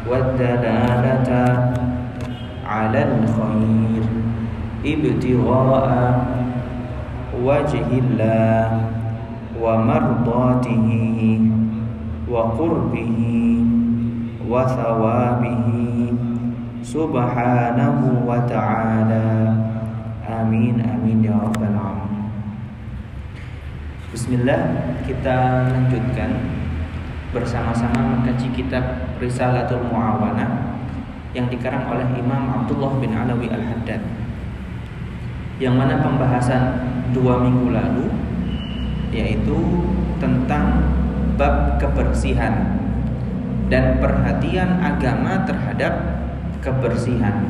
والدلالة على الخير ابتغاء وجه الله ومرضاته وقربه وثوابه سبحانه وتعالى آمين آمين ya rabbal alamin. Bismillah, kita lanjutkan bersama-sama mengkaji kitab Risalatul Mu'awanah yang dikarang oleh Imam Abdullah bin Alawi Al-Haddad, yang mana pembahasan 2 minggu lalu yaitu tentang bab kebersihan dan perhatian agama terhadap kebersihan.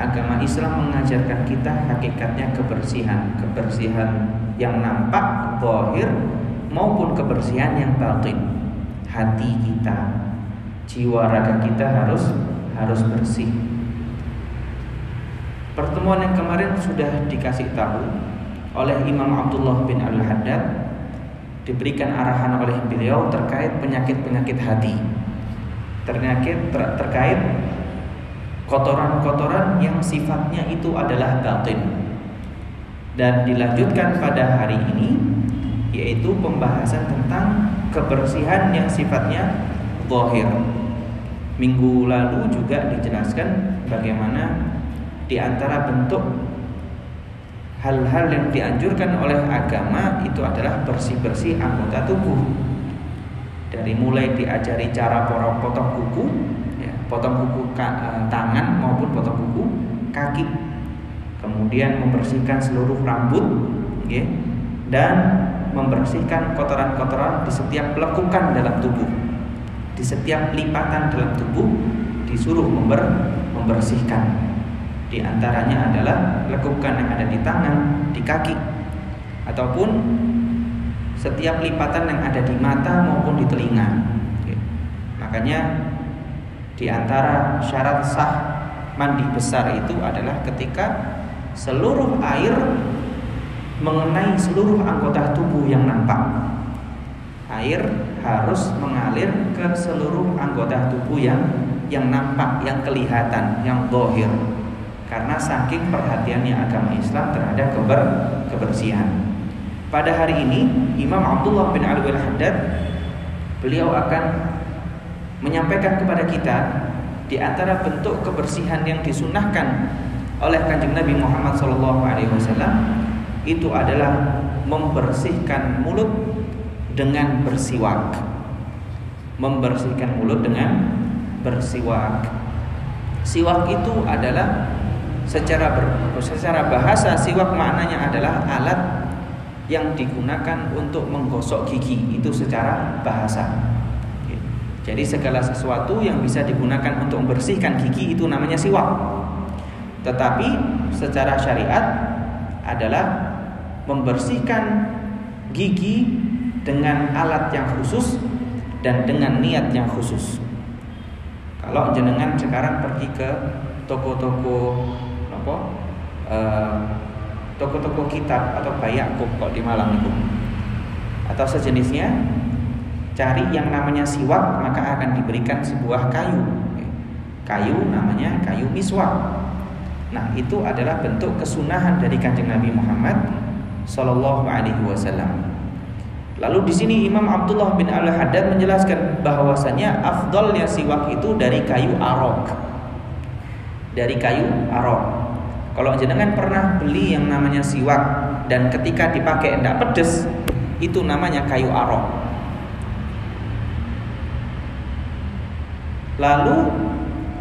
Agama Islam mengajarkan kita hakikatnya kebersihan yang nampak, zahir, maupun kebersihan yang batin. Hati kita, jiwa raga kita harus bersih. Pertemuan yang kemarin sudah dikasih tahu oleh Imam Abdullah bin Al-Haddad, diberikan arahan oleh beliau terkait penyakit-penyakit hati, terkait kotoran-kotoran yang sifatnya itu adalah batin. Dan dilanjutkan pada hari ini yaitu pembahasan tentang kebersihan yang sifatnya zahir. Minggu lalu juga dijelaskan bagaimana di antara bentuk hal-hal yang dianjurkan oleh agama itu adalah bersih-bersih anggota tubuh. Dari mulai diajari cara potong kuku, potong kuku tangan maupun potong kuku kaki, kemudian membersihkan seluruh rambut, dan membersihkan kotoran-kotoran di setiap lekukan dalam tubuh, di setiap lipatan dalam tubuh disuruh membersihkan. Di antaranya adalah lekukan yang ada di tangan, di kaki, ataupun setiap lipatan yang ada di mata maupun di telinga. Makanya di antara syarat sah mandi besar itu adalah ketika seluruh air mengenai seluruh anggota tubuh yang nampak. Air harus mengalir ke seluruh anggota tubuh yang nampak, yang kelihatan, yang zahir. Karena saking perhatiannya agama Islam terhadap kebersihan. Pada hari ini Imam Abdullah bin Alawi Al-Haddad, beliau akan menyampaikan kepada kita di antara bentuk kebersihan yang disunahkan oleh Kanjeng Nabi Muhammad SAW itu adalah membersihkan mulut dengan bersiwak. Membersihkan mulut dengan bersiwak. Siwak itu adalah secara bahasa, siwak maknanya adalah alat yang digunakan untuk menggosok gigi. Itu secara bahasa. Jadi segala sesuatu yang bisa digunakan untuk membersihkan gigi itu namanya siwak. Tetapi secara syariat adalah membersihkan gigi dengan alat yang khusus dan dengan niat yang khusus. Kalau jenengan sekarang pergi ke toko-toko kitab atau Bayakub kok di Malang itu, atau sejenisnya, cari yang namanya siwak, maka akan diberikan sebuah kayu namanya kayu miswak. Nah, itu adalah bentuk kesunahan dari Kanjeng Nabi Muhammad Sallallahu Alaihi Wasallam. Lalu di sini Imam Abdullah bin Al-Haddad menjelaskan bahwasanya afdalnya siwak itu dari kayu arok. Dari kayu arok. Kalau jenengan pernah beli yang namanya siwak dan ketika dipakai tidak pedes, itu namanya kayu arok. Lalu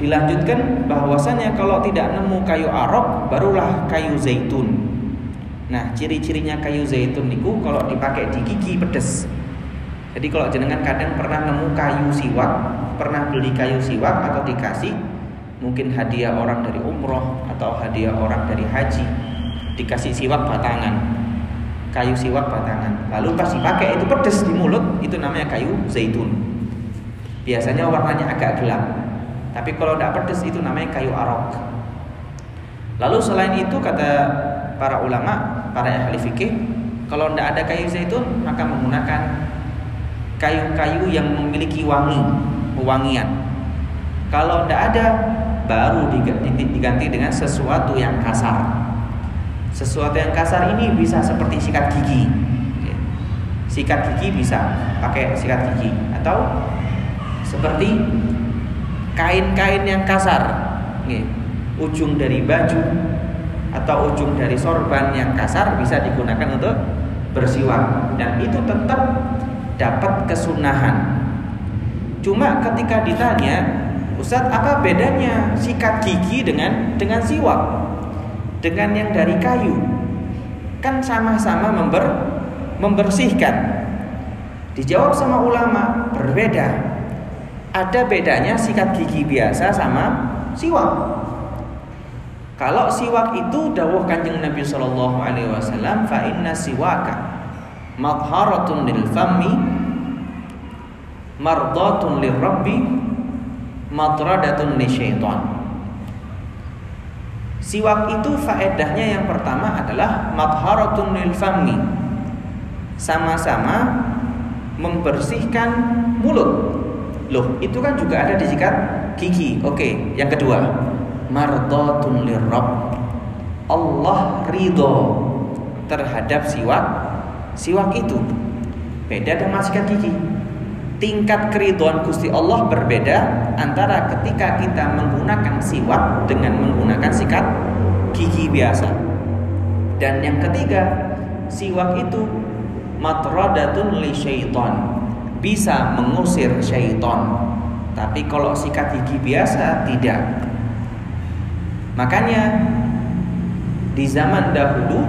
dilanjutkan bahwasanya kalau tidak nemu kayu arok, barulah kayu zaitun. Nah, ciri-cirinya kayu zaitun niku kalau dipakai di gigi pedes. Jadi kalau jenengan kadang pernah nemu kayu siwak, pernah beli kayu siwak atau dikasih mungkin hadiah orang dari umroh atau hadiah orang dari haji, dikasih siwak batangan, kayu siwak batangan. Lalu pas dipakai itu pedes di mulut, itu namanya kayu zaitun. Biasanya warnanya agak gelap. Tapi kalau tidak pedes itu namanya kayu arok. Lalu selain itu kata para ulama, para ahli fikih, kalau tidak ada kayu zaitun maka menggunakan kayu-kayu yang memiliki wewangian. Kalau tidak ada, baru diganti dengan sesuatu yang kasar. Sesuatu yang kasar ini bisa seperti sikat gigi. Sikat gigi bisa pakai sikat gigi, atau seperti kain-kain yang kasar, ujung dari baju atau ujung dari sorban yang kasar bisa digunakan untuk bersiwak, dan itu tetap dapat kesunahan. Cuma ketika ditanya, Ustadz, apa bedanya sikat gigi dengan siwak, dengan yang dari kayu? Kan sama-sama membersihkan. Dijawab sama ulama, berbeda. Ada bedanya sikat gigi biasa sama siwak. Kalau siwak itu dawuh Kanjeng Nabi sallallahu alaihi wasallam, fa inna siwaka madharatun lil fammi mardatun lirabbi matradatun lisyaitan. Siwak itu faedahnya yang pertama adalah madharatun lil fammi, sama-sama membersihkan mulut. Loh, itu kan juga ada di sikat gigi. Oke, yang kedua, mardatun lirrabb, Allah ridho terhadap siwak itu. Beda dengan sikat gigi. Tingkat keridhaan Gusti Allah berbeda antara ketika kita menggunakan siwak dengan menggunakan sikat gigi biasa. Dan yang ketiga, siwak itu matradatun li syaitan, bisa mengusir syaitan. Tapi kalau sikat gigi biasa tidak. Makanya di zaman dahulu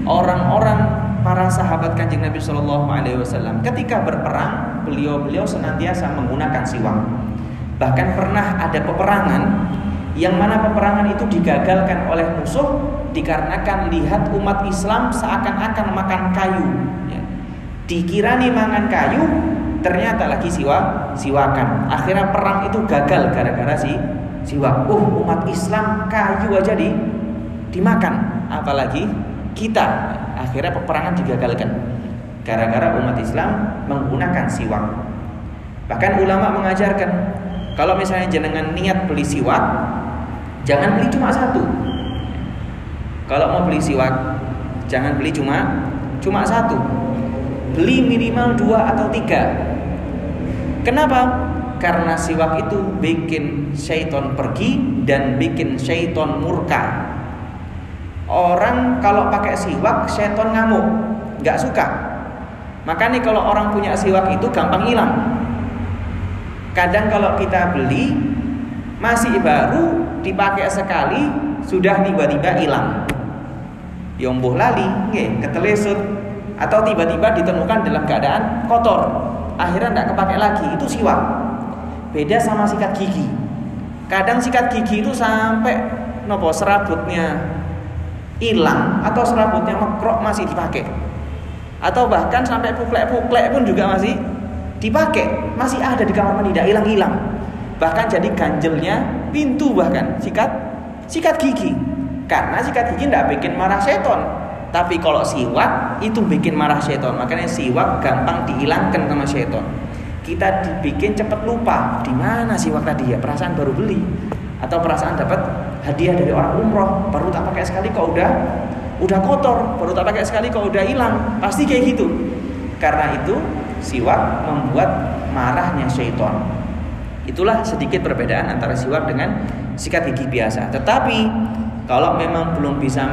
orang-orang, para sahabat Kanjeng Nabi Shallallahu Alaihi Wasallam ketika berperang, beliau senantiasa menggunakan siwak. Bahkan pernah ada peperangan yang mana peperangan itu digagalkan oleh musuh dikarenakan lihat umat Islam seakan-akan makan kayu. Dikirani mangan kayu, ternyata lagi siwakan. Akhirnya perang itu gagal gara-gara siwak. Umat Islam kayu aja dimakan, apalagi kita. Akhirnya peperangan digagalkan gara-gara umat Islam menggunakan siwak. Bahkan ulama mengajarkan, kalau misalnya jenengan niat beli siwak, jangan beli cuma satu. Kalau mau beli siwak, jangan beli cuma satu. Beli minimal 2 atau 3. Kenapa? Karena siwak itu bikin syaitan pergi dan bikin syaitan murka. Orang kalau pakai siwak, syaitan ngamuk, nggak suka. Makanya kalau orang punya siwak itu gampang hilang. Kadang kalau kita beli masih baru, dipakai sekali sudah tiba-tiba hilang. Yomboh lali, ketelesut, atau tiba-tiba ditemukan dalam keadaan kotor, akhirnya nggak kepakai lagi. Itu siwak. Beda sama sikat gigi. Kadang sikat gigi itu sampai serabutnya hilang atau serabutnya mekrok masih dipakai, atau bahkan sampai puklek-puklek pun juga masih dipakai, masih ada di kamar mandi, tidak hilang-hilang. Bahkan jadi ganjelnya pintu, bahkan sikat gigi. Karena sikat gigi tidak bikin marah seton, tapi kalau siwak itu bikin marah seton. Makanya siwak gampang dihilangkan sama seton. Kita dibikin cepat lupa di mana siwak tadi ya, perasaan baru beli atau perasaan dapat hadiah dari orang umroh, baru tak pakai sekali kok udah kotor, baru tak pakai sekali kok udah hilang. Pasti kayak gitu. Karena itu siwak membuat marahnya syaitan. Itulah sedikit perbedaan antara siwak dengan sikat gigi biasa. Tetapi kalau memang belum bisa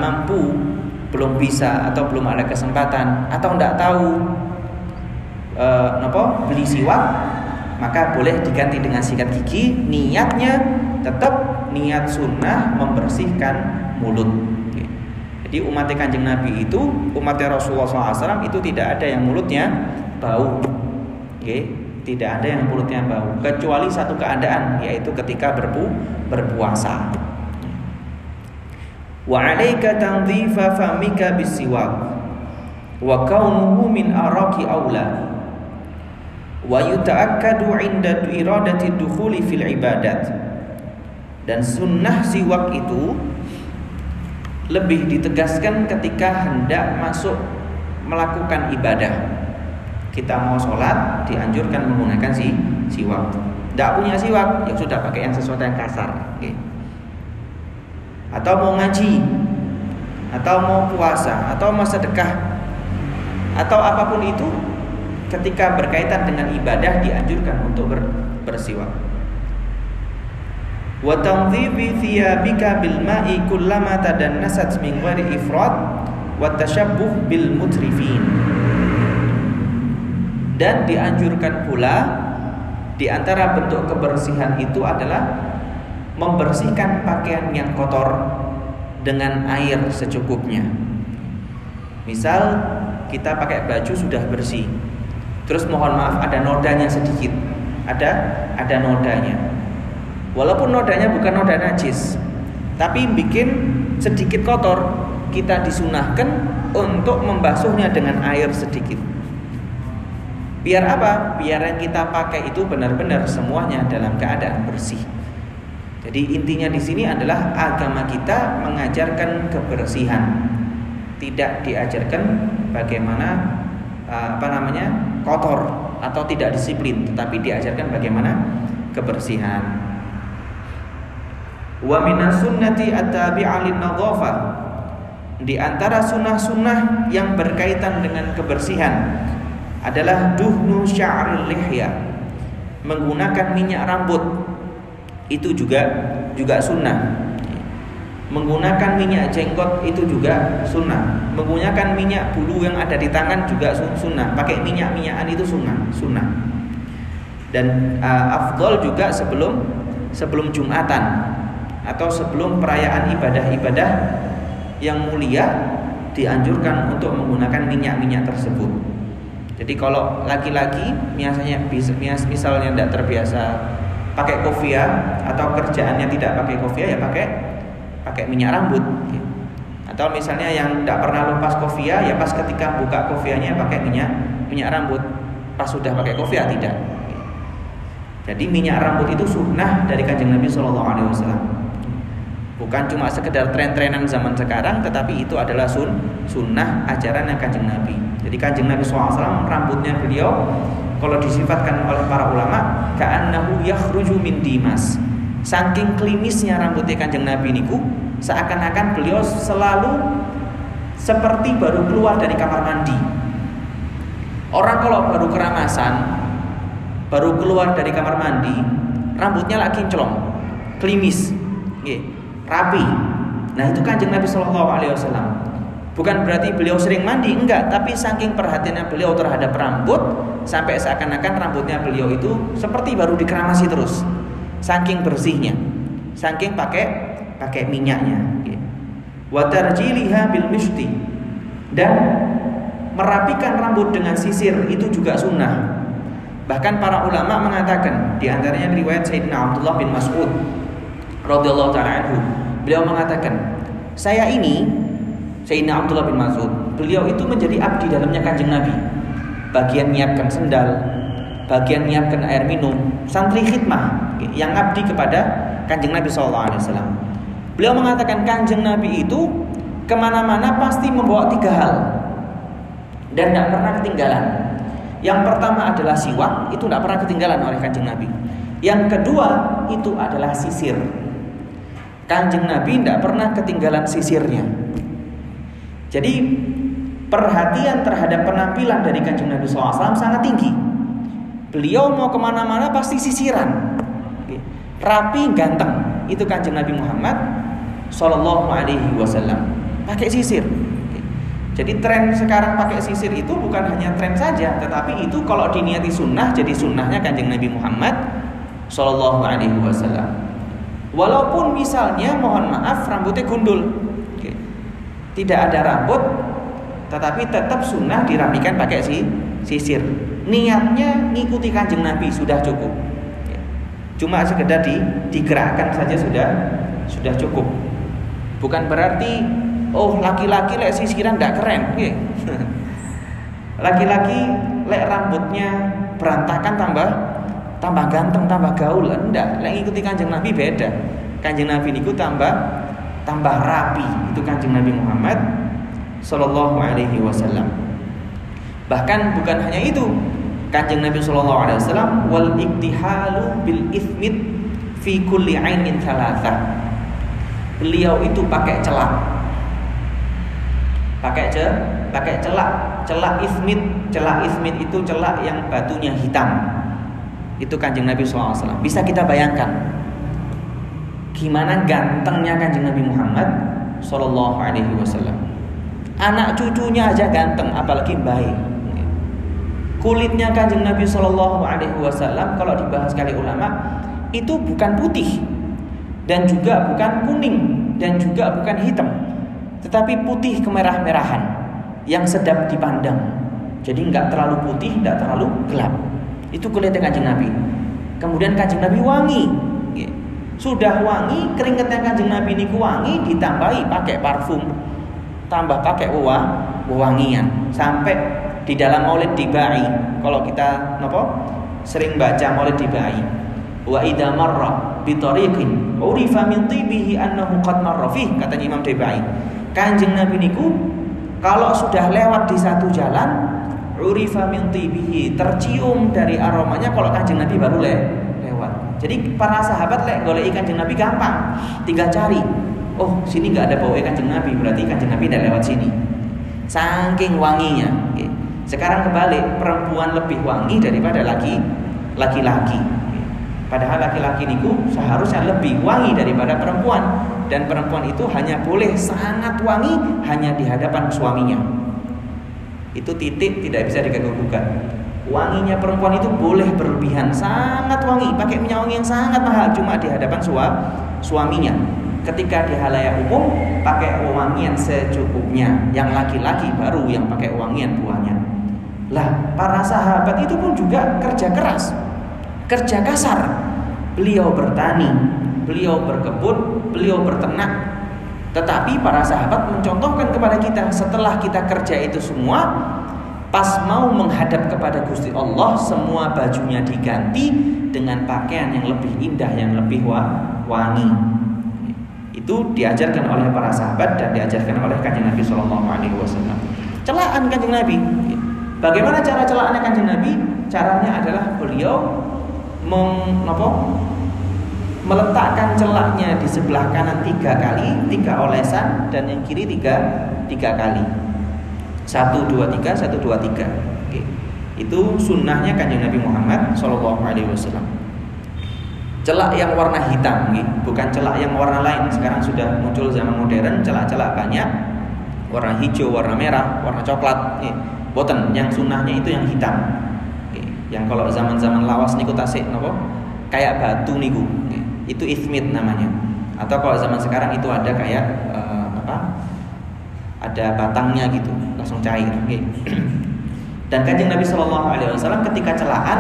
atau belum ada kesempatan atau enggak tahu beli siwak, maka boleh diganti dengan sikat gigi. Niatnya tetap niat sunnah membersihkan mulut. Jadi umatnya Kanjeng Nabi itu, umatnya Rasulullah SAW itu tidak ada yang mulutnya bau. Tidak ada yang mulutnya bau, kecuali satu keadaan, yaitu ketika berpuasa. Wa 'alaika tanzifa famika bisiwak wa kaunuhu min araqi aula wa yuta'akkadu 'inda iradati dukhuli fil ibadat. Dan sunnah siwak itu lebih ditegaskan ketika hendak masuk melakukan ibadah. Kita mau sholat dianjurkan menggunakan siwak. Tidak punya siwak, ya sudah pakai yang sesuatu yang kasar. Okay. Atau mau ngaji, atau mau puasa, atau mau sedekah, atau apapun itu, ketika berkaitan dengan ibadah dianjurkan untuk bersiwak. Wa tanzibi thiyabika bil ma'i kullama tadannasat min ghairi ifrat wa tashabbuh bil mutrifin. Dan dianjurkan pula di antara bentuk kebersihan itu adalah membersihkan pakaian yang kotor dengan air secukupnya. Misal kita pakai baju sudah bersih, terus mohon maaf ada nodanya sedikit, ada nodanya. Walaupun nodanya bukan noda najis, tapi bikin sedikit kotor, kita disunahkan untuk membasuhnya dengan air sedikit. Biar apa? Biar yang kita pakai itu benar-benar semuanya dalam keadaan bersih. Jadi intinya di sini adalah agama kita mengajarkan kebersihan, tidak diajarkan bagaimana kotor atau tidak disiplin, tetapi diajarkan bagaimana kebersihan. Wa minas sunnati at-tabi'a lin-nadhafah. Di antara sunnah-sunnah yang berkaitan dengan kebersihan adalah duhnu sya'ril lihya, menggunakan minyak rambut. Itu juga sunnah. Menggunakan minyak jenggot itu juga sunnah. Menggunakan minyak bulu yang ada di tangan juga sunnah. Pakai minyak-minyakan itu sunnah. Dan afdol juga sebelum Jumatan atau sebelum perayaan ibadah-ibadah yang mulia dianjurkan untuk menggunakan minyak-minyak tersebut. Jadi kalau laki-laki misalnya tidak terbiasa pakai kopiah atau kerjaannya tidak pakai kopiah, ya pakai minyak rambut. Atau misalnya yang tidak pernah lepas kopiah, ya pas ketika buka kopiahnya pakai minyak rambut. Pas sudah pakai kopiah tidak. Jadi minyak rambut itu sunnah dari Kanjeng Nabi SAW. Bukan cuma sekedar tren-trenan zaman sekarang, tetapi itu adalah sunnah ajaran yang Kanjeng Nabi. Jadi Kanjeng Nabi SAW rambutnya beliau kalau disifatkan oleh para ulama ka'annahu yakhruju min dimas. Saking klimisnya rambutnya Kanjeng Nabi niku, seakan-akan beliau selalu seperti baru keluar dari kamar mandi. Orang kalau baru keramasan, baru keluar dari kamar mandi, rambutnya lagi kinclong, klimis, rapi. Nah itu Kanjeng Nabi SAW. Bukan berarti beliau sering mandi, enggak, tapi saking perhatiannya beliau terhadap rambut sampai seakan-akan rambutnya beliau itu seperti baru dikeramasi terus. Saking bersihnya, saking pakai minyaknya. Wa tarjiliha bil mishti, dan merapikan rambut dengan sisir itu juga sunnah. Bahkan para ulama mengatakan, di antaranya riwayat Sayyidina Abdullah bin Mas'ud radhiyallahu ta'ala anhu, beliau mengatakan, Sayyidina Abdullah bin Mas'ud, beliau itu menjadi abdi dalamnya Kanjeng Nabi. Bagian nyiapkan sendal, bagian nyiapkan air minum, santri khidmah yang abdi kepada Kanjeng Nabi SAW. Beliau mengatakan Kanjeng Nabi itu kemana-mana pasti membawa 3 hal dan tidak pernah ketinggalan. Yang pertama adalah siwak, itu tidak pernah ketinggalan oleh Kanjeng Nabi. Yang kedua itu adalah sisir. Kanjeng Nabi tidak pernah ketinggalan sisirnya. Jadi perhatian terhadap penampilan dari Kanjeng Nabi SAW sangat tinggi. Beliau mau kemana-mana pasti sisiran, rapi, ganteng. Itu Kanjeng Nabi Muhammad SAW, pakai sisir. Jadi tren sekarang pakai sisir itu bukan hanya tren saja, tetapi itu kalau diniati sunnah, jadi sunnahnya Kanjeng Nabi Muhammad SAW. Walaupun misalnya mohon maaf rambutnya gundul, tidak ada rambut, tetapi tetap sunnah dirapikan pakai sisir. Niatnya ngikuti Kanjeng Nabi sudah cukup. Cuma sekedar digerakkan saja sudah cukup. Bukan berarti laki-laki lek sisiran tidak keren. Laki-laki lek rambutnya berantakan tambah ganteng, tambah gaul. Enggak, lek ngikuti Kanjeng Nabi beda. Kanjeng Nabi niku tambah rapi, itu Kanjeng Nabi Muhammad sallallahu alaihi wasallam. Bahkan bukan hanya itu, Kanjeng Nabi SAW wal iktihalu bil ithmit fi kulli ainin thalathah. Beliau itu pakai celak. Pakai celak ismit. Celak ismit itu celak yang batunya hitam. Itu Kanjeng Nabi SAW. Bisa kita bayangkan gimana gantengnya Kanjeng Nabi Muhammad SAW. Anak cucunya aja ganteng, apalagi baik. Kulitnya Kanjeng Nabi SAW kalau dibahas kali ulama itu bukan putih dan juga bukan kuning dan juga bukan hitam, tetapi putih kemerah-merahan yang sedap dipandang. Jadi nggak terlalu putih, nggak terlalu gelap. Itu kulitnya Kanjeng Nabi. Kemudian Kanjeng Nabi wangi. Sudah wangi, keringetnya Kanjeng Nabi niku wangi, ditambahi pakai parfum, tambah pakai wewangian. Sampai di dalam Maulid Dibai, kalau kita sering baca Maulid Dibai, wa idza marra bi tariqin urifa min tibihi annahu qad marra fih, katanya Imam Dibai. Kanjeng Nabi niku kalau sudah lewat di satu jalan, urifa min tibihi, tercium dari aromanya kalau Kanjeng Nabi baru lewat. Jadi para sahabat goleki Kanjeng Nabi gampang, tinggal cari. Oh, sini nggak ada bau Kanjeng Nabi, berarti Kanjeng Nabi tidak lewat sini. Saking wanginya. Sekarang kebalik, perempuan lebih wangi daripada laki-laki. Padahal laki-laki niku seharusnya lebih wangi daripada perempuan, dan perempuan itu hanya boleh sangat wangi hanya di hadapan suaminya. Itu titik tidak bisa diganggu-gugat. Wanginya perempuan itu boleh berlebihan, sangat wangi, pakai minyak wangi yang sangat mahal, cuma di hadapan suaminya. Ketika di halayak umum pakai wangian secukupnya. Yang laki-laki baru yang pakai wangian buahnya. Lah, para sahabat itu pun juga kerja keras, kerja kasar. Beliau bertani, beliau berkebun, beliau berternak. Tetapi para sahabat mencontohkan kepada kita, setelah kita kerja itu semua, pas mau menghadap kepada Gusti Allah, semua bajunya diganti dengan pakaian yang lebih indah, yang lebih wangi. Itu diajarkan oleh para sahabat dan diajarkan oleh Kanjeng Nabi SAW. Celaan Kanjeng Nabi. Bagaimana cara celaannya Kanjeng Nabi? Caranya adalah beliau meletakkan celaknya di sebelah kanan 3 kali, 3 olesan, dan yang kiri 3 kali. 1, 2, 3, 1, 2, 3. Oke. Itu sunnahnya Kanjeng Nabi Muhammad SAW. Celak yang warna hitam, bukan celak yang warna lain. Sekarang sudah muncul zaman modern, celak-celak banyak, warna hijau, warna merah, warna coklat. Boten, yang sunnahnya itu yang hitam. Yang kalau zaman-zaman lawas niku tasik kayak batu niku. Itu ismit namanya. Atau kalau zaman sekarang itu ada kayak ada batangnya gitu, langsung cair. Dan Kanjeng Nabi SAW ketika celaan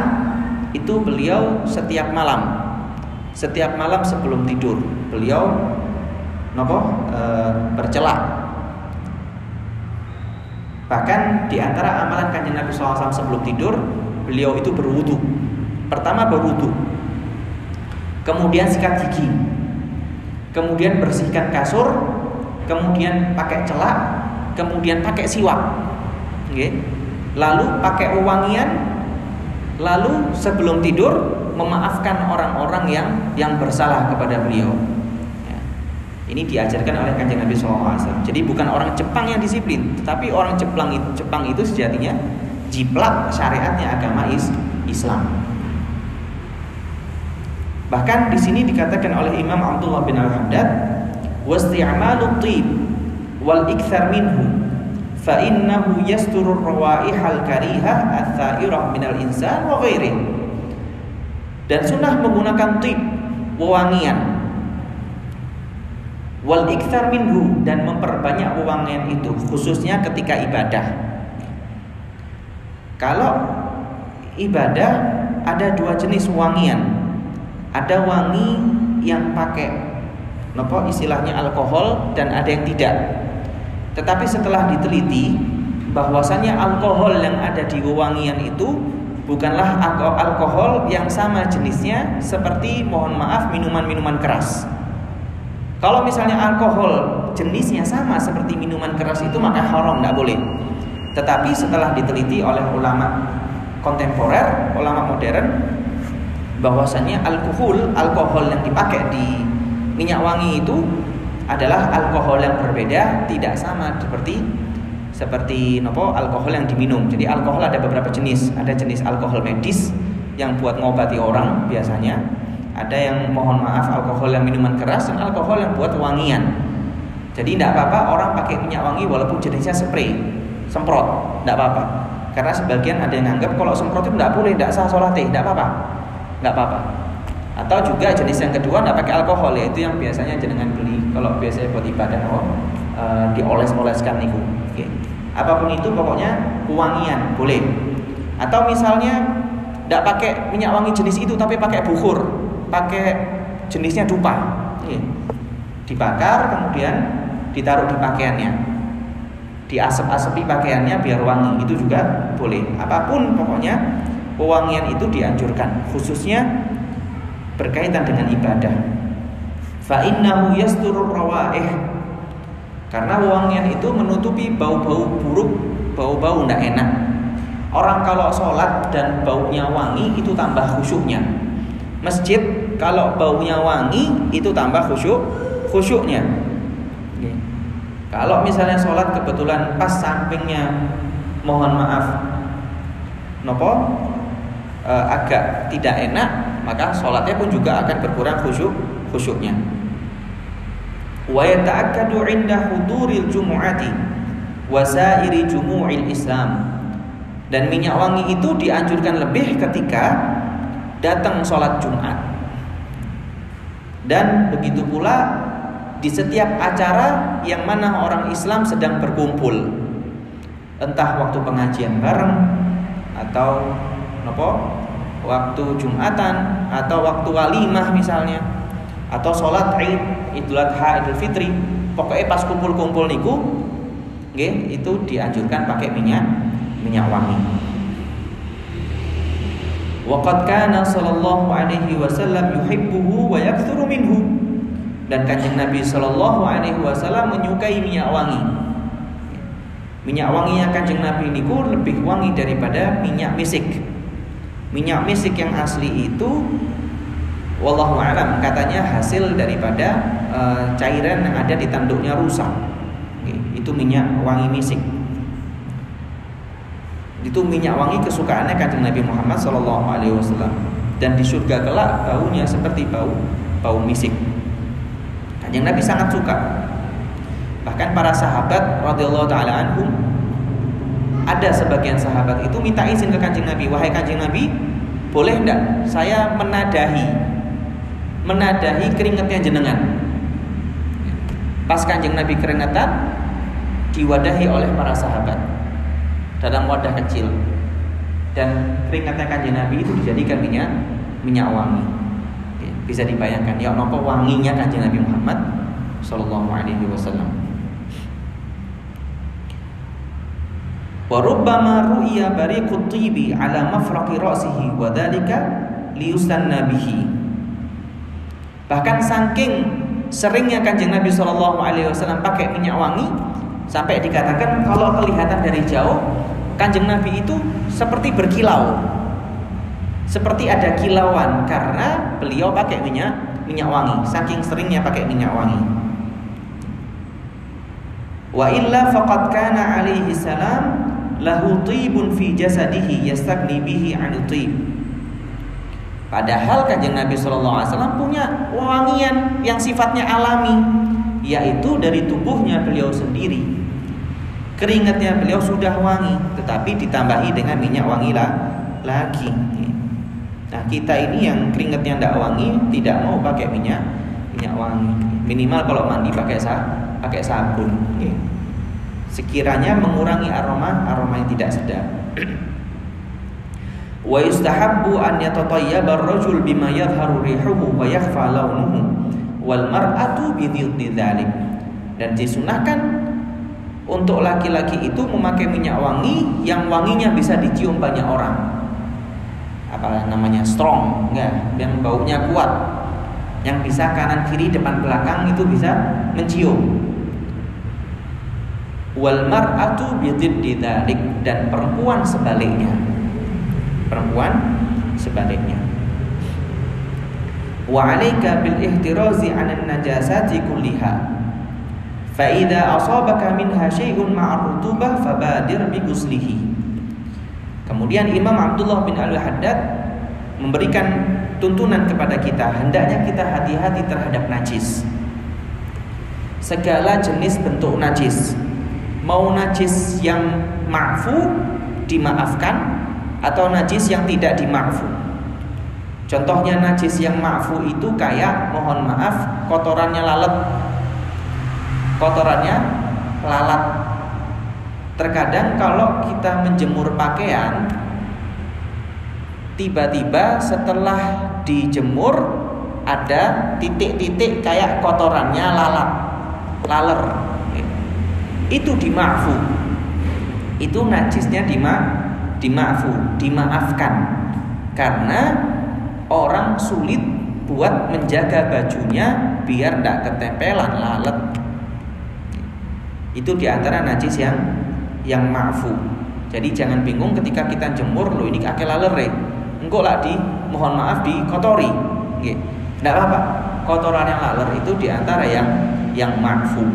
itu beliau setiap malam sebelum tidur beliau bercelak. Bahkan di antara amalan Kanjeng Nabi SAW sebelum tidur, beliau itu berwudu. Pertama berwudu, kemudian sikat gigi, kemudian bersihkan kasur, kemudian pakai celak, kemudian pakai siwak, lalu pakai wewangian, lalu sebelum tidur memaafkan orang-orang yang bersalah kepada beliau. Ini diajarkan oleh Kanjeng Nabi SAW. Jadi bukan orang Jepang yang disiplin, tetapi orang Jepang itu sejatinya jiplak syariatnya agama Islam. Bahkan di sini dikatakan oleh Imam Abdullah bin Al-Haddad, wasti'malu thib wal ikthar minhu fa innahu yasturur rawaihal karihah ats-tsa'irah minal insan wa ghairihi. Dan sunnah menggunakan thib, wewangian, wal ikthar minhu, dan memperbanyak wewangian itu khususnya ketika ibadah. Kalau ibadah ada 2 jenis wangian. Ada wangi yang pakai istilahnya alkohol, dan ada yang tidak. Tetapi setelah diteliti bahwasannya alkohol yang ada di wewangian itu bukanlah alkohol yang sama jenisnya seperti, mohon maaf, minuman-minuman keras. Kalau misalnya alkohol jenisnya sama seperti minuman keras itu, maka haram, tidak boleh. Tetapi setelah diteliti oleh ulama kontemporer, ulama modern, bahwasannya alkohol yang dipakai di minyak wangi itu adalah alkohol yang berbeda, tidak sama seperti alkohol yang diminum. Jadi alkohol ada beberapa jenis. Ada jenis alkohol medis yang buat ngobati orang biasanya. Ada yang mohon maaf alkohol yang minuman keras, dan alkohol yang buat wangian. Jadi tidak apa-apa orang pakai minyak wangi walaupun jenisnya spray, semprot, tidak apa-apa. Karena sebagian ada yang anggap kalau semprot itu tidak boleh, tidak sah sholatnya, tidak apa-apa, nggak apa-apa. Atau juga jenis yang kedua tidak pakai alkohol, yaitu yang biasanya jenengan beli kalau biasanya buat ibadah, dioles-oleskan niku. Oke. Apapun itu pokoknya wangian boleh. Atau misalnya tidak pakai minyak wangi jenis itu tapi pakai bukhur, pakai jenisnya dupa, dibakar kemudian ditaruh di pakaiannya, diasap-asapi pakaiannya biar wangi, itu juga boleh. Apapun pokoknya pewangian itu dianjurkan, khususnya berkaitan dengan ibadah. Fa innahu yasturur rawaih, karena wewangian itu menutupi bau-bau buruk, bau-bau tidak enak. Orang kalau sholat dan baunya wangi itu tambah khusyuknya. Masjid kalau baunya wangi itu tambah khusyuknya. Kalau misalnya sholat kebetulan pas sampingnya mohon maaf agak tidak enak, maka sholatnya pun juga akan berkurang khusyuknya. Wa yata'akkadu 'inda huduril jumu'ati wa sa'iri jumu'il Islam. Dan minyak wangi itu dianjurkan lebih ketika datang sholat Jumat. Dan begitu pula di setiap acara yang mana orang Islam sedang berkumpul, entah waktu pengajian bareng atau waktu Jumatan atau waktu walimah misalnya, atau sholat Id, Idul Adha, Idul Fitri, pokoknya pas kumpul-kumpul niku, itu dianjurkan pakai minyak wangi. Waqad kana sallallahu alaihi wasallam yuhibbuhu wa yaktsuru minhu. Dan Kanjeng Nabi sallallahu alaihi wasallam menyukai minyak wangi. Minyak wanginya Kanjeng Nabi niku lebih wangi daripada minyak misik. Minyak misik yang asli itu wallahu alam katanya hasil daripada cairan yang ada di tanduknya rusa. Itu minyak wangi misik. Itu minyak wangi kesukaannya Kanjeng Nabi Muhammad SAW. Dan di surga kelak baunya seperti bau misik. Kanjeng Nabi sangat suka. Bahkan para sahabat radhiyallahu taala anhum, ada sebagian sahabat itu minta izin ke Kanjeng Nabi, wahai Kanjeng Nabi, boleh enggak saya menadahi keringatnya jenengan? Pas Kanjeng Nabi keringetan, diwadahi oleh para sahabat dalam wadah kecil, dan keringatnya Kanjeng Nabi itu dijadikan minyak wangi. Bisa dibayangkan ya nopo wanginya Kanjeng Nabi Muhammad sallallahu alaihi wasallam. Wa rubbama ru'iya bariqut tibi ala mafraqi ra'sihi wa dzalika liyustanna bihi. Bahkan saking seringnya Kanjeng Nabi sallallahu alaihi wasallam pakai minyak wangi, sampai dikatakan kalau kelihatan dari jauh Kanjeng Nabi itu seperti berkilau, seperti ada kilauan karena beliau pakai minyak wangi, saking seringnya pakai minyak wangi. Wa illa faqad kana alaihi salam lahu tibun fi jasadihi yastagni bihi 'anil tib. Padahal Kanjeng Nabi sallallahu alaihi wasallam punya wangian yang sifatnya alami, yaitu dari tubuhnya beliau sendiri. Keringatnya beliau sudah wangi, tetapi ditambahi dengan minyak wangi lagi. Nah, kita ini yang keringatnya tidak wangi, tidak mau pakai minyak wangi. Minimal kalau mandi pakai sabun. Sekiranya mengurangi aroma yang tidak sedap. Wa yustahabbu an yatatayyaba ar-rajul bima yadhharu rihuhu wa yakhfa launuhu wal mar'atu bi dhiddi dzalik. Dan disunahkan untuk laki-laki itu memakai minyak wangi yang wanginya bisa dicium banyak orang. Apa namanya? Strong, enggak, yang baunya kuat. Yang bisa kanan kiri depan belakang itu bisa mencium. Wal mar'atu bididdi dzalik, dan perempuan sebaliknya. Perempuan sebaliknya. Wa 'alaika bil ihtirazi 'anil najasati kulliha. Fa idza asabaka minha syai'un ma'ar rutubah fabadir bi ghuslihi. Kemudian Imam Abdullah bin Al-Haddad memberikan tuntunan kepada kita, hendaknya kita hati-hati terhadap najis. Segala jenis bentuk najis, mau najis yang ma'fu dimaafkan atau najis yang tidak dima'fu. Contohnya najis yang ma'fu itu kayak, mohon maaf, kotorannya lalat. Kotorannya lalat. Terkadang kalau kita menjemur pakaian, tiba-tiba setelah dijemur ada titik-titik kayak kotorannya laler. Itu dima'fu. Itu najisnya dima'fu, dimaafkan. Karena orang sulit buat menjaga bajunya biar tidak ketempelan lalat. Itu diantara najis yang ma'fu. Jadi jangan bingung ketika kita jemur, loh ini akeh laler engko lah mohon maaf dikotori. Nggih. Enggak apa-apa. Kotoran yang laler itu diantara yang ma'fu.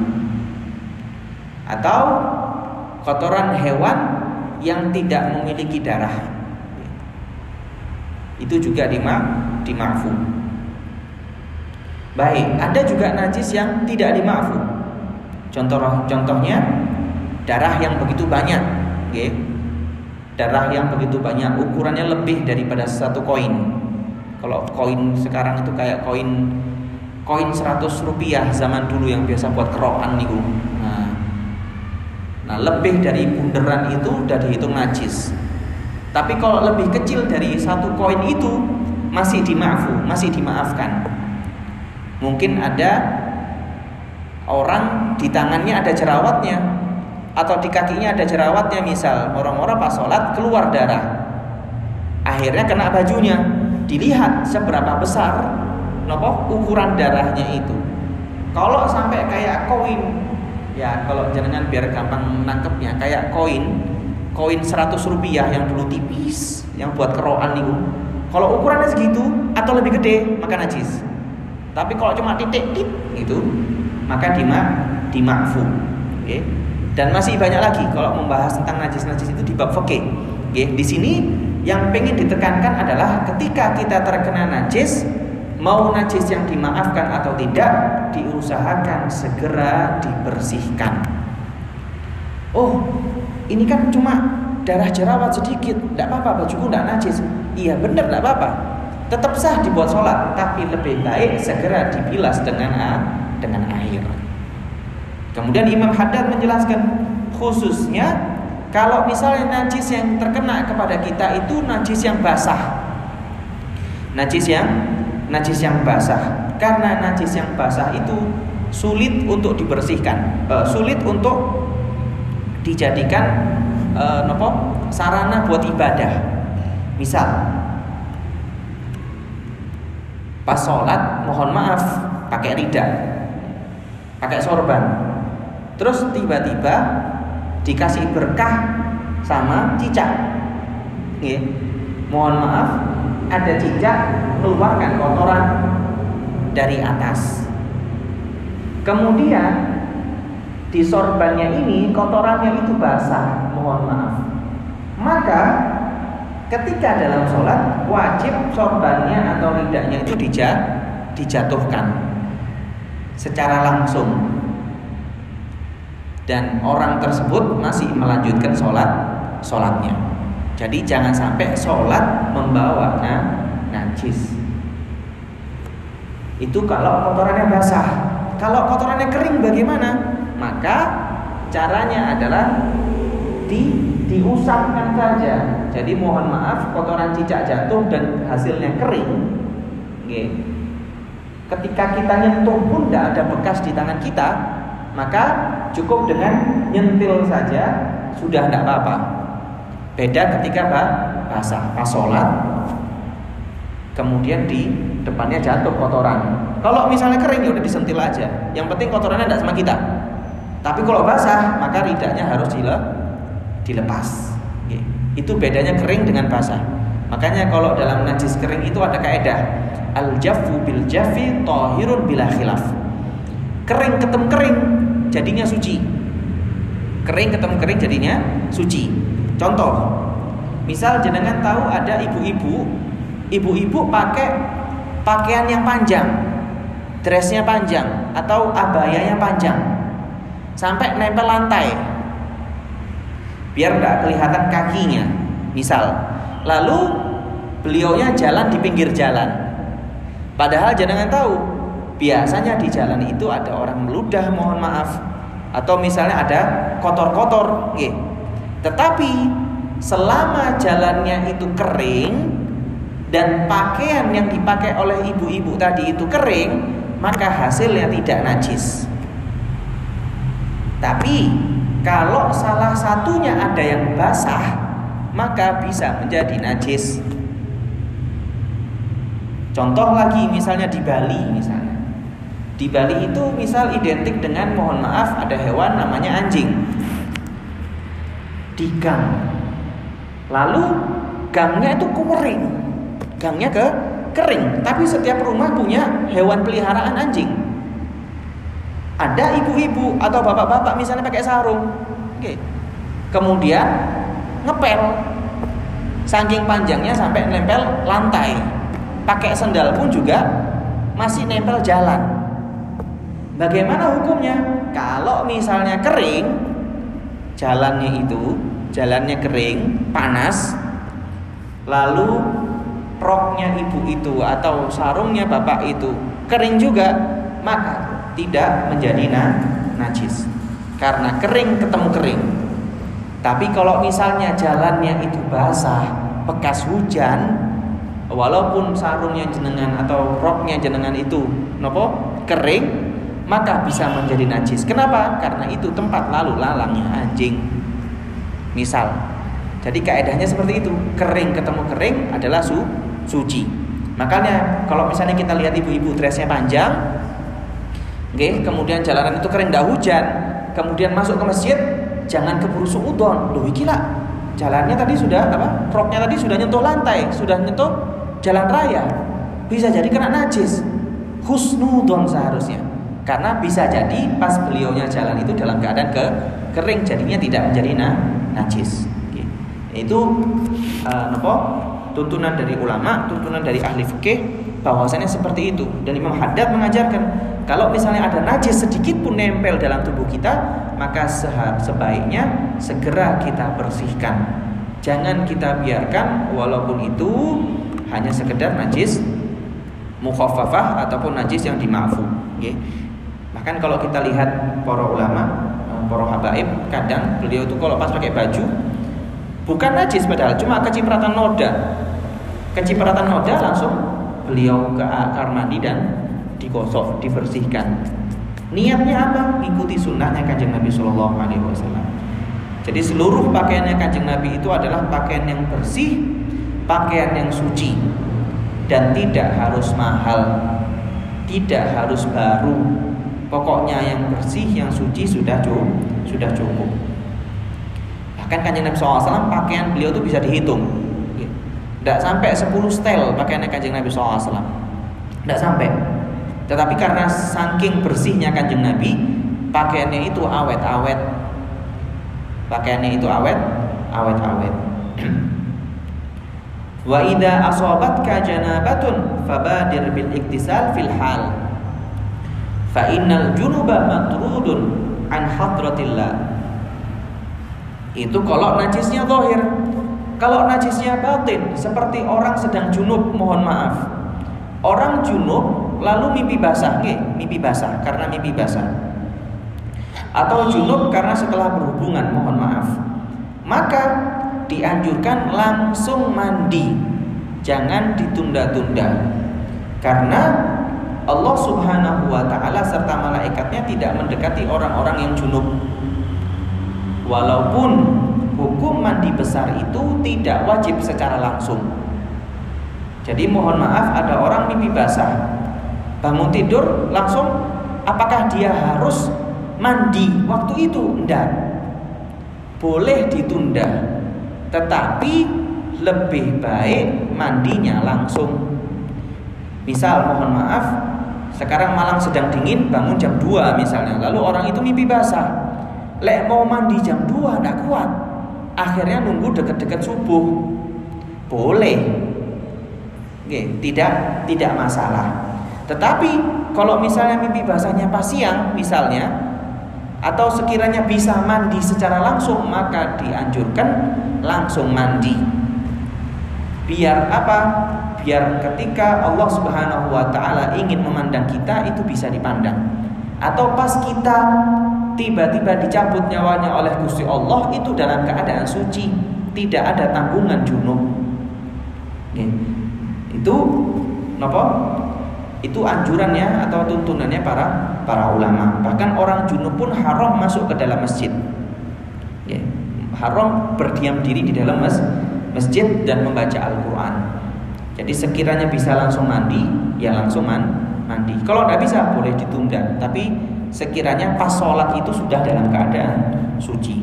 Atau kotoran hewan yang tidak memiliki darah, itu juga dima'fu. Baik, ada juga najis yang tidak dima'fu. Contohnya darah yang begitu banyak, okay? Darah yang begitu banyak, ukurannya lebih daripada satu koin. Kalau koin sekarang itu kayak koin 100 rupiah zaman dulu yang biasa buat kerokan niku. Nah, lebih dari bunderan itu udah dihitung najis. Tapi kalau lebih kecil dari satu koin itu masih dima'fu, masih dimaafkan. Mungkin ada orang di tangannya ada jerawatnya atau di kakinya ada jerawatnya, misal orang-orang pas sholat keluar darah, akhirnya kena bajunya. Dilihat seberapa besar ukuran darahnya itu. Kalau sampai kayak koin, ya kalau jenengan biar gampang nangkepnya, kayak koin 100 rupiah yang dulu tipis, yang buat kerokan itu, kalau ukurannya segitu atau lebih gede maka najis. Tapi kalau cuma titik itu maka dima'fu. Okay? Dan masih banyak lagi kalau membahas tentang najis-najis itu di bab fikih. Okay? Di sini yang pengen ditekankan adalah ketika kita terkena najis, mau najis yang dimaafkan atau tidak, diusahakan segera dibersihkan. Oh, ini kan cuma darah jerawat sedikit, tidak apa-apa, bajuku tidak najis. Iya benar, tidak apa-apa, tetap sah dibuat sholat, tapi lebih baik segera dibilas dengan air. Kemudian Imam Haddad menjelaskan, khususnya kalau misalnya najis yang terkena kepada kita itu najis yang basah. Najis yang basah. Karena najis yang basah itu sulit untuk dibersihkan, sulit untuk dijadikan sarana buat ibadah. Misal pas sholat, mohon maaf, pakai rida, pakai sorban, terus tiba-tiba dikasih berkah sama cicak, mohon maaf, ada cicak mengeluarkan kotoran dari atas. Kemudian di sorbannya ini kotorannya itu basah, mohon maaf. Maka ketika dalam sholat wajib sorbannya atau ridanya itu dijatuhkan secara langsung, dan orang tersebut masih melanjutkan sholatnya. Jadi jangan sampai sholat membawa najis. Itu kalau kotorannya basah. Kalau kotorannya kering bagaimana? Maka caranya adalah diusapkan saja. Jadi mohon maaf, kotoran cicak jatuh dan hasilnya kering, ketika kita nyentuh pun tidak ada bekas di tangan kita, maka cukup dengan nyentil saja sudah tidak apa-apa. Beda ketika basah, pas sholat kemudian di depannya jatuh kotoran. Kalau misalnya kering ya udah disentil aja, yang penting kotorannya tidak sama kita. Tapi kalau basah maka ridaknya harus dilepas. Itu bedanya kering dengan basah. Makanya kalau dalam najis kering itu ada kaidah al-jaffu bil jaffi tahirun bila khilaf. Kering ketemu kering jadinya suci. Kering ketemu kering jadinya suci. Contoh, misal jenengan tahu ada ibu-ibu pakai pakaian yang panjang, dressnya panjang atau abayanya panjang sampai nempel lantai biar tidak kelihatan kakinya misal. Lalu beliaunya jalan di pinggir jalan, padahal jenengan tahu biasanya di jalan itu ada orang meludah, mohon maaf, atau misalnya ada kotor-kotor, tetapi selama jalannya itu kering dan pakaian yang dipakai oleh ibu-ibu tadi itu kering, maka hasilnya tidak najis. Tapi kalau salah satunya ada yang basah, maka bisa menjadi najis. Contoh lagi misalnya di Bali misalnya. Di Bali itu misal identik dengan, mohon maaf, ada hewan namanya anjing di gang. Lalu gangnya itu kering. Gangnya kering, tapi setiap rumah punya hewan peliharaan anjing. Ada ibu-ibu atau bapak-bapak misalnya pakai sarung, kemudian ngepel, saking panjangnya sampai nempel lantai. Pakai sendal pun juga masih nempel jalan. Bagaimana hukumnya? Kalau misalnya kering, jalannya kering, panas, lalu roknya ibu itu atau sarungnya bapak itu kering juga, maka tidak menjadi najis karena kering ketemu kering. Tapi kalau misalnya jalannya itu basah, bekas hujan, walaupun sarungnya jenengan atau roknya jenengan itu kering, maka bisa menjadi najis. Kenapa? Karena itu tempat lalu lalangnya anjing misal. Jadi kaedahnya seperti itu, kering ketemu kering adalah suci. Makanya kalau misalnya kita lihat ibu-ibu dressnya panjang, kemudian jalanan itu kering, tidak hujan, kemudian masuk ke masjid, jangan keburu suudzon. Loh iki lah, jalannya tadi sudah roknya tadi sudah nyentuh lantai, sudah nyentuh jalan raya, bisa jadi kena najis. Husnudon seharusnya, karena bisa jadi pas beliaunya jalan itu dalam keadaan kering, jadinya tidak menjadi najis. Itu tuntunan dari ulama, tuntunan dari ahli fikih bahwasanya seperti itu. Dan Imam Haddad mengajarkan kalau misalnya ada najis sedikit pun nempel dalam tubuh kita, maka sebaiknya segera kita bersihkan. Jangan kita biarkan walaupun itu hanya sekedar najis mukhaffafah ataupun najis yang dima'fu. Bahkan kalau kita lihat para ulama, para habaib, kadang beliau itu kalau pas pakai baju bukan najis padahal cuma kecipratan noda. Kecipratan noda langsung beliau ke kamar mandi dan digosok, dibersihkan. Niatnya apa? Ikuti sunnahnya Kanjeng Nabi Sallallahu Alaihi Wasallam. Jadi seluruh pakaiannya Kanjeng Nabi itu adalah pakaian yang bersih, pakaian yang suci, dan tidak harus mahal, tidak harus baru. Pokoknya yang bersih, yang suci sudah cukup. Bahkan Kanjeng Nabi SAW pakaian beliau itu bisa dihitung. Tidak sampai 10 setel pakaiannya Kanjeng Nabi SAW. Tidak sampai. Tetapi karena saking bersihnya Kanjeng Nabi, pakaiannya itu awet-awet. Pakaiannya itu awet-awet. Wa idza asabatka janabatun fabadir bil iktisal fil hal. Fa innal junuba matrudun an hadratillah. Itu kalau najisnya zahir. Kalau najisnya batin, seperti orang sedang junub, mohon maaf. Orang junub lalu mimpi basah, mimpi basah karena mimpi basah. Atau junub karena setelah berhubungan, mohon maaf. Maka dianjurkan langsung mandi. Jangan ditunda-tunda. Karena Allah Subhanahu wa taala serta malaikatnya tidak mendekati orang-orang yang junub. Walaupun hukum mandi besar itu tidak wajib secara langsung. Jadi mohon maaf, ada orang mimpi basah, bangun tidur langsung, apakah dia harus mandi waktu itu enggak. Boleh ditunda, tetapi lebih baik mandinya langsung. Misal mohon maaf, sekarang Malang sedang dingin, bangun jam 2 misalnya, lalu orang itu mimpi basah. Lek mau mandi jam 2 enggak kuat, akhirnya nunggu deket-deket subuh. Boleh. Oke, tidak masalah. Tetapi kalau misalnya mimpi basahnya pas siang misalnya, atau sekiranya bisa mandi secara langsung, maka dianjurkan langsung mandi. Biar apa? Biar ketika Allah Subhanahu wa taala ingin memandang kita itu bisa dipandang. Atau pas kita tiba-tiba dicabut nyawanya oleh Gusti Allah itu dalam keadaan suci, tidak ada tanggungan junub. Itu napa? Itu anjurannya atau tuntunannya para ulama. Bahkan orang junub pun haram masuk ke dalam masjid. Ya, haram berdiam diri di dalam masjid dan membaca Al-Quran. Jadi sekiranya bisa langsung mandi, ya langsung mandi. Kalau tidak bisa boleh ditunda. Tapi sekiranya pas sholat itu sudah dalam keadaan suci.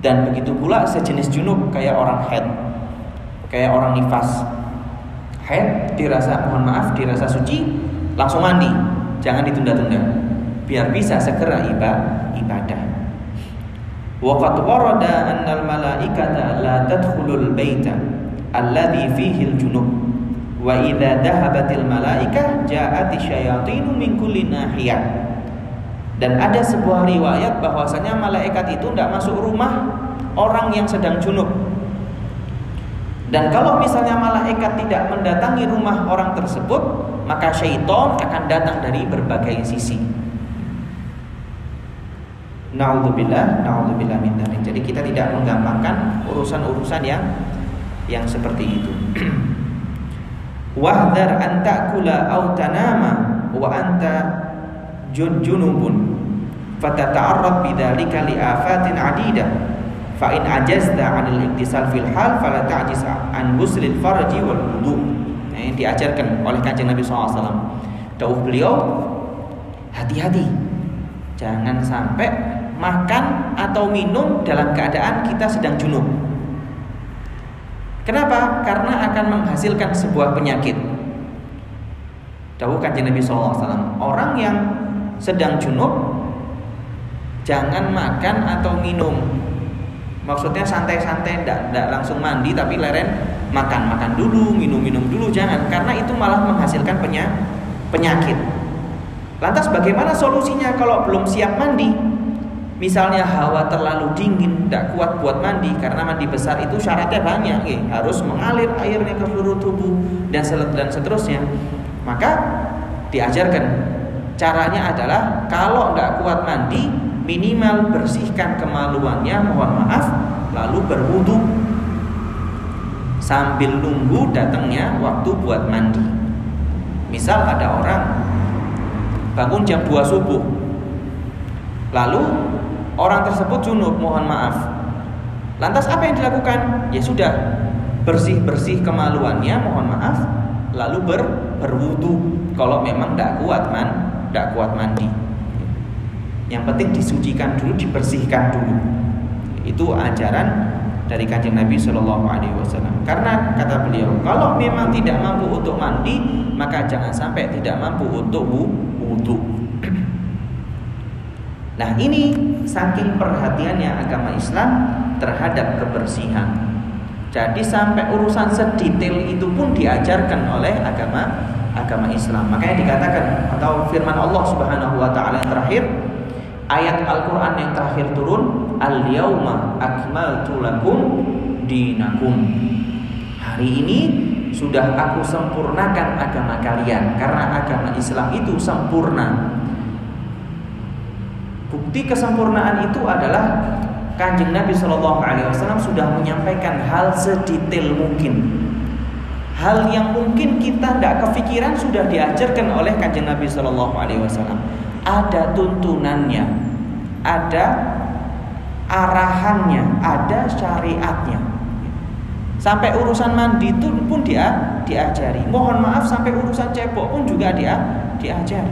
Dan begitu pula sejenis junub kayak orang haid, kayak orang nifas. Haid dirasa, mohon maaf, dirasa suci, langsung mandi, jangan ditunda-tunda, biar bisa segera ibadah. Wa qad warada annal malaikata la tadkhulul baita alladhi fihi al-junub wa idza dhahabatil malaikah ja'ati syayatinu min kulli nahiyah. Dan ada sebuah riwayat bahwasanya malaikat itu tidak masuk rumah orang yang sedang junub. Dan kalau misalnya malaikat tidak mendatangi rumah orang tersebut, maka syaitan akan datang dari berbagai sisi. Na'udzubillah min dzalik. Jadi kita tidak menggampangkan urusan-urusan yang seperti itu. Wahdhar an ta'kula aw tanama wa anta junubun fatata'arrad bidzalika li afatin 'adidah. Fa in ajazta 'anil iktisal fil hal fala ta'jiz an ghuslil farji wal wudu. Ini diajarkan oleh Kanjeng Nabi SAW. Dawuh beliau, hati-hati, jangan sampai makan atau minum dalam keadaan kita sedang junub. Kenapa? Karena akan menghasilkan sebuah penyakit. Dawuh Kanjeng Nabi SAW, orang yang sedang junub jangan makan atau minum. Maksudnya santai-santai, tidak langsung mandi tapi leren makan dulu, minum dulu, jangan, karena itu malah menghasilkan penyakit. Lantas bagaimana solusinya kalau belum siap mandi? Misalnya hawa terlalu dingin, tidak kuat buat mandi, karena mandi besar itu syaratnya banyak, harus mengalir airnya ke seluruh tubuh dan seterusnya. Maka diajarkan caranya adalah kalau tidak kuat mandi, minimal bersihkan kemaluannya, mohon maaf, lalu berwudu sambil nunggu datangnya waktu buat mandi. Misal ada orang bangun jam 2 subuh, lalu orang tersebut junub, mohon maaf. Lantas apa yang dilakukan? Ya sudah, bersih-bersih kemaluannya, mohon maaf, lalu berwudu kalau memang tidak kuat mandi. Yang penting disucikan dulu, dibersihkan dulu. Itu ajaran dari Kanjeng Nabi Shallallahu Alaihi Wasallam. Karena kata beliau, kalau memang tidak mampu untuk mandi, maka jangan sampai tidak mampu untuk wudu. Nah, ini saking perhatiannya agama Islam terhadap kebersihan. Jadi sampai urusan sedetail itu pun diajarkan oleh agama Islam. Makanya dikatakan, atau firman Allah Subhanahu Wa Taala yang terakhir, ayat Al-Quran yang terakhir turun, Al-Yawma akmaltu lakum dinakum. Hari ini sudah aku sempurnakan agama kalian, karena agama Islam itu sempurna. Bukti kesempurnaan itu adalah Kanjeng Nabi SAW sudah menyampaikan hal sedetail mungkin. Hal yang mungkin kita tidak kepikiran sudah diajarkan oleh Kanjeng Nabi SAW. Ada tuntunannya, ada arahannya, ada syariatnya. Sampai urusan mandi itu pun diajari. Mohon maaf, sampai urusan cebok pun juga diajari.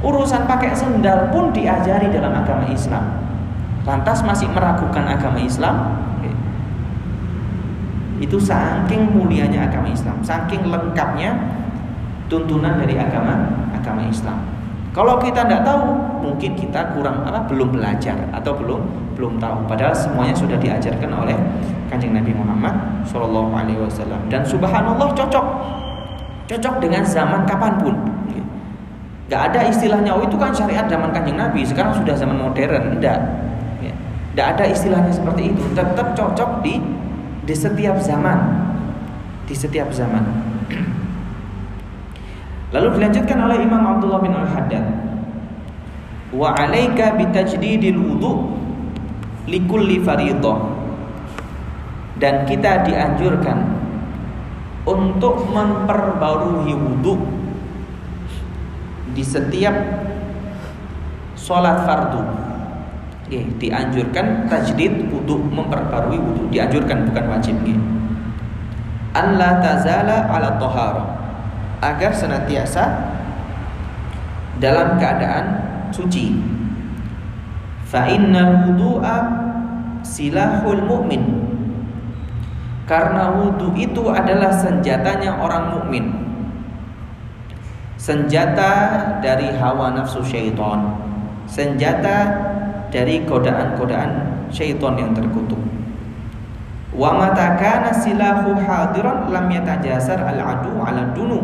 Urusan pakai sendal pun diajari dalam agama Islam. Lantas masih meragukan agama Islam? Itu saking mulianya agama Islam, saking lengkapnya tuntunan dari agama Islam. Kalau kita tidak tahu, mungkin kita belum belajar atau belum tahu. Padahal semuanya sudah diajarkan oleh Kanjeng Nabi Muhammad SAW. Dan subhanallah cocok dengan zaman kapanpun. Gak ada istilahnya, oh itu kan syariat zaman Kanjeng Nabi, sekarang sudah zaman modern. Tidak ada istilahnya seperti itu. Tetap cocok di setiap zaman. Di setiap zaman. Lalu dilanjutkan oleh Imam Abdullah bin Al-Haddad, wa 'alaika bitajdidil wudu' likulli fardhah. Dan kita dianjurkan untuk memperbarui wudu di setiap sholat fardu. Dianjurkan tajdid wudu, memperbarui wudu, dianjurkan bukan wajib. An la tazala ala thaharah, agar senantiasa dalam keadaan suci. Fa innal wudu'a silahul mu'min, karena wudu itu adalah senjatanya orang mukmin, senjata dari hawa nafsu syaitan, senjata dari godaan-godaan syaitan yang terkutuk. Wa mata kana silahu hadiran lam yatajasar al-adu ala dunu.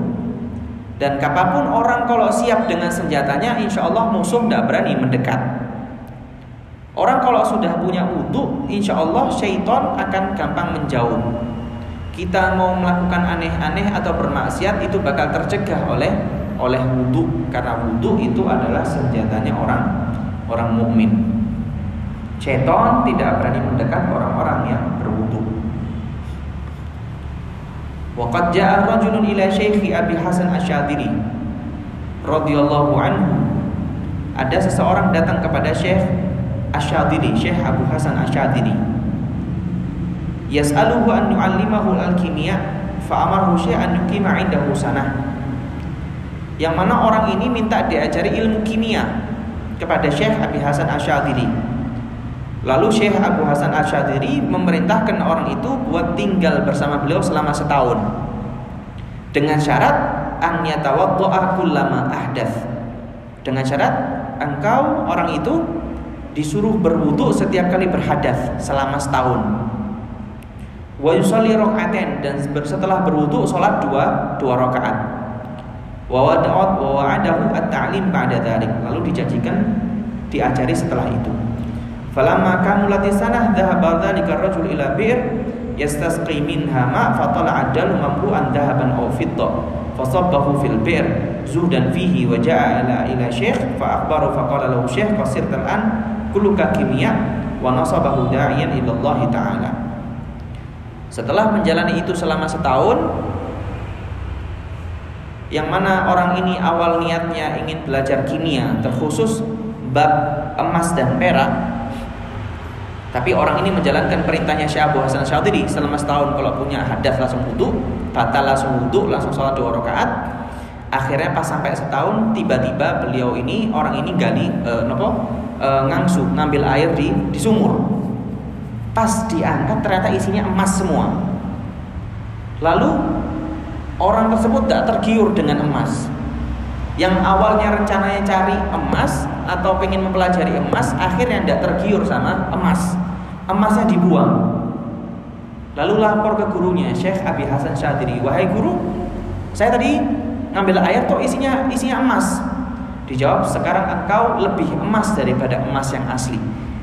Dan kapanpun orang kalau siap dengan senjatanya, insya Allah musuh tidak berani mendekat. Orang kalau sudah punya wudu, insya Allah syaitan akan gampang menjauh. Kita mau melakukan aneh-aneh atau bermaksiat itu bakal tercegah oleh wudu, karena wudu itu adalah senjatanya orang mukmin. Syaitan tidak berani mendekat orang-orang yang berwudu. Waqad ja'a rajulun ila Syekh Abi Hasan Asy-Syadzili radhiyallahu anhu. Ada seseorang datang kepada Syekh Asy-Syadzili, Syekh Abu Hasan Asy-Syadzili. Yas'aluhu an yu'allimahu al-kimia fa amarahu Syekh an yuqima 'indahu sanah. Yang mana orang ini minta diajari ilmu kimia kepada Syekh Abi Hasan Asy-Syadzili. Lalu Syekh Abu Hasan Asy-Syadzili memerintahkan orang itu buat tinggal bersama beliau selama setahun, dengan syarat an yatawadda'a kullama ahdath, dengan syarat engkau orang itu disuruh berwudu setiap kali berhadas selama setahun. Wa yusalli raka'atain, dan setelah berwudu salat dua rakaat. Wa wa'adahu at-ta'lim ba'da dzalik, lalu dijanjikan diajari setelah itu. Falamma kamulati sanah dhahaba dzalika ar-rajul ila bir yastasqi minha ma fatala adal mamlu'an dhahaban aw fidda fasabbahu fil bir zuhdan fihi wa ja'a ila syekh fa akhbaru fa qala lahu syekh qasirta al-an kulluka kimia wa nasabahu da'iyan ila Allah taala. Setelah menjalani itu selama setahun, yang mana orang ini awal niatnya ingin belajar kimia, terkhusus bab emas dan perak, tapi orang ini menjalankan perintahnya Syekh Abu Hasan Asy-Syadzili selama setahun, kalau punya hadas langsung wudu, batal langsung wudu, langsung sholat 2 rakaat. Akhirnya pas sampai setahun, tiba-tiba beliau ini, orang ini ngangsu, ngambil air di sumur. Pas diangkat ternyata isinya emas semua. Lalu orang tersebut tidak tergiur dengan emas. Yang awalnya rencananya cari emas atau pengen mempelajari emas, akhirnya tidak tergiur sama emas. Emasnya dibuang. Lalu lapor ke gurunya, Syekh Abi Hasan Asy-Syadzili, wahai guru, saya tadi ngambil air kok isinya emas. Dijawab, sekarang engkau lebih emas daripada emas yang asli,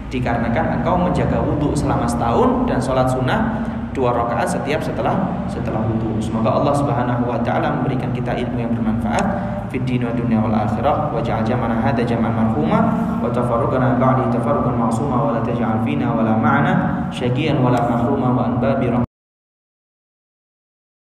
dikarenakan engkau menjaga wudu selama setahun dan sholat sunnah 2 rakaat setiap setelah wudu. Semoga Allah Subhanahu wa taala memberikan kita ilmu yang bermanfaat fid din wa dunya wal akhirah, wa ja'al jam'ana hadza jam'an marhuma wa tafarruqana ba'di tafarruqan ma'suma wa la taj'al fina wa la ma'ana syaqiyan wa la mahruma wa an babi